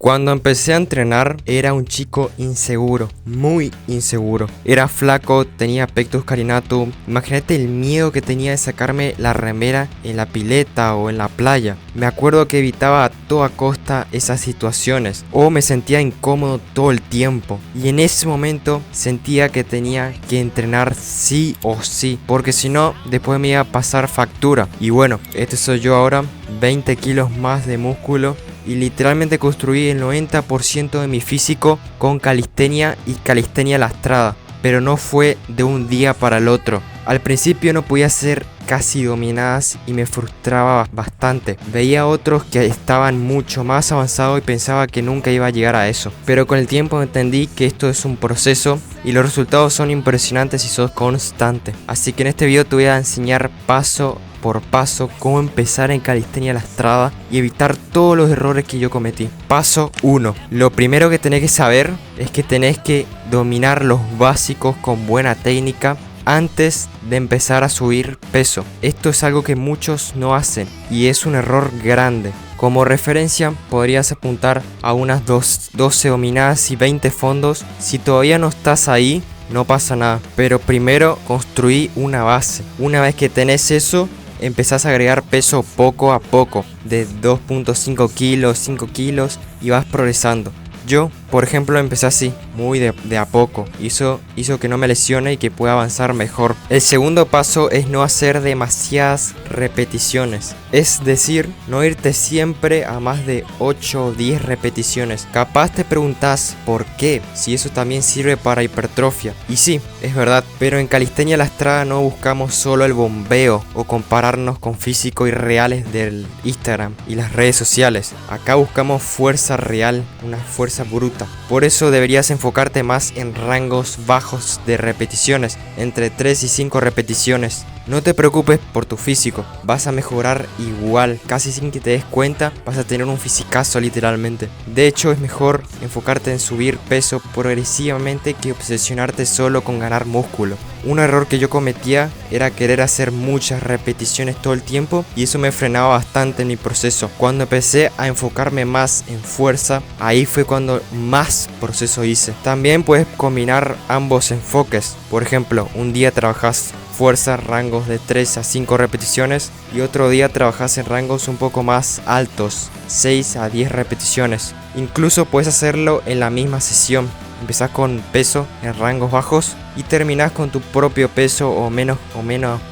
Cuando empecé a entrenar era un chico inseguro, muy inseguro. Era flaco, tenía pectus carinatum. Imagínate el miedo que tenía de sacarme la remera en la pileta o en la playa. Me acuerdo que evitaba a toda costa esas situaciones o me sentía incómodo todo el tiempo. Y en ese momento sentía que tenía que entrenar sí o sí, porque si no después me iba a pasar factura. Y bueno, este soy yo ahora, 20 kilos más de músculo. Y literalmente construí el 90% de mi físico con calistenia y calistenia lastrada. Pero no fue de un día para el otro. Al principio no podía hacer casi dominadas y me frustraba bastante. Veía a otros que estaban mucho más avanzados y pensaba que nunca iba a llegar a eso. Pero con el tiempo entendí que esto es un proceso y los resultados son impresionantes si sos constante. Así que en este video te voy a enseñar paso por paso cómo empezar en calistenia lastrada y evitar todos los errores que yo cometí. Paso 1. Lo primero que tenés que saber es que tenés que dominar los básicos con buena técnica antes de empezar a subir peso. Esto es algo que muchos no hacen y es un error grande. Como referencia podrías apuntar a unas 12 dominadas y 20 fondos. Si todavía no estás ahí, no pasa nada, pero primero construí una base. Una vez que tenés eso, empezás a agregar peso poco a poco, de 2.5 kilos, 5 kilos y vas progresando. Yo, por ejemplo, empecé así, muy de a poco. Hizo que no me lesione y que pueda avanzar mejor. El segundo paso es no hacer demasiadas repeticiones. Es decir, no irte siempre a más de 8 o 10 repeticiones. Capaz te preguntas por qué, si eso también sirve para hipertrofia. Y sí, es verdad, pero en calistenia lastrada no buscamos solo el bombeo o compararnos con físicos irreales del Instagram y las redes sociales. Acá buscamos fuerza real, una fuerza bruta. Por eso deberías enfocarte más en rangos bajos de repeticiones, entre 3 y 5 repeticiones. No te preocupes por tu físico, vas a mejorar igual, casi sin que te des cuenta, vas a tener un fisicazo literalmente. De hecho, es mejor enfocarte en subir peso progresivamente que obsesionarte solo con ganar músculo. Un error que yo cometía era querer hacer muchas repeticiones todo el tiempo y eso me frenaba bastante en mi proceso. Cuando empecé a enfocarme más en fuerza, ahí fue cuando más proceso hice. También puedes combinar ambos enfoques. Por ejemplo, un día trabajas fuerza, rangos de 3 a 5 repeticiones y otro día trabajas en rangos un poco más altos, 6 a 10 repeticiones. Incluso puedes hacerlo en la misma sesión. Empezás con peso en rangos bajos y terminás con tu propio peso o menos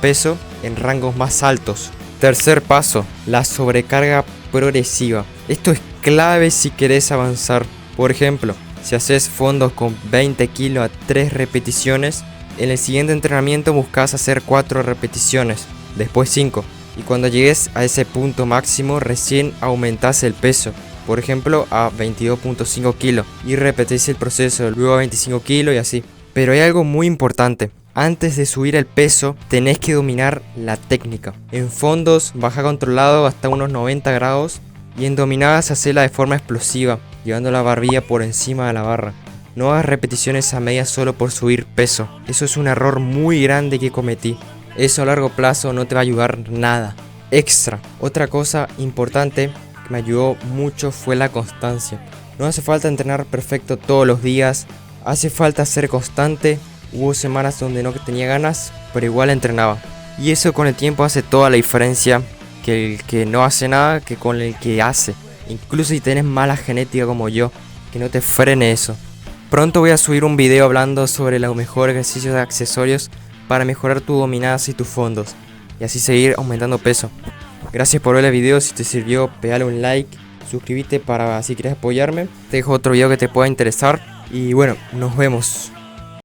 peso en rangos más altos. Tercer paso, la sobrecarga progresiva. Esto es clave si querés avanzar. Por ejemplo, si haces fondos con 20 kilos a 3 repeticiones, en el siguiente entrenamiento buscas hacer 4 repeticiones, después 5. Y cuando llegues a ese punto máximo, recién aumentás el peso. Por ejemplo, a 22.5 kilos y repetís el proceso, luego a 25 kilos y así. Pero hay algo muy importante. Antes de subir el peso, tenés que dominar la técnica. En fondos, baja controlado hasta unos 90 grados y en dominadas, hacela de forma explosiva, llevando la barbilla por encima de la barra. No hagas repeticiones a medias solo por subir peso. Eso es un error muy grande que cometí. Eso a largo plazo no te va a ayudar nada. Extra. Otra cosa importante que me ayudó mucho fue la constancia. No hace falta entrenar perfecto todos los días. Hace falta ser constante. Hubo semanas donde no tenía ganas, pero igual entrenaba. Y eso con el tiempo hace toda la diferencia que el que no hace nada que con el que hace. Incluso si tenés mala genética como yo, que no te frene eso. Pronto voy a subir un video hablando sobre los mejores ejercicios de accesorios para mejorar tus dominadas y tus fondos y así seguir aumentando peso. Gracias por ver el video, si te sirvió pegale un like, suscríbete para si quieres apoyarme. Te dejo otro video que te pueda interesar y bueno, nos vemos.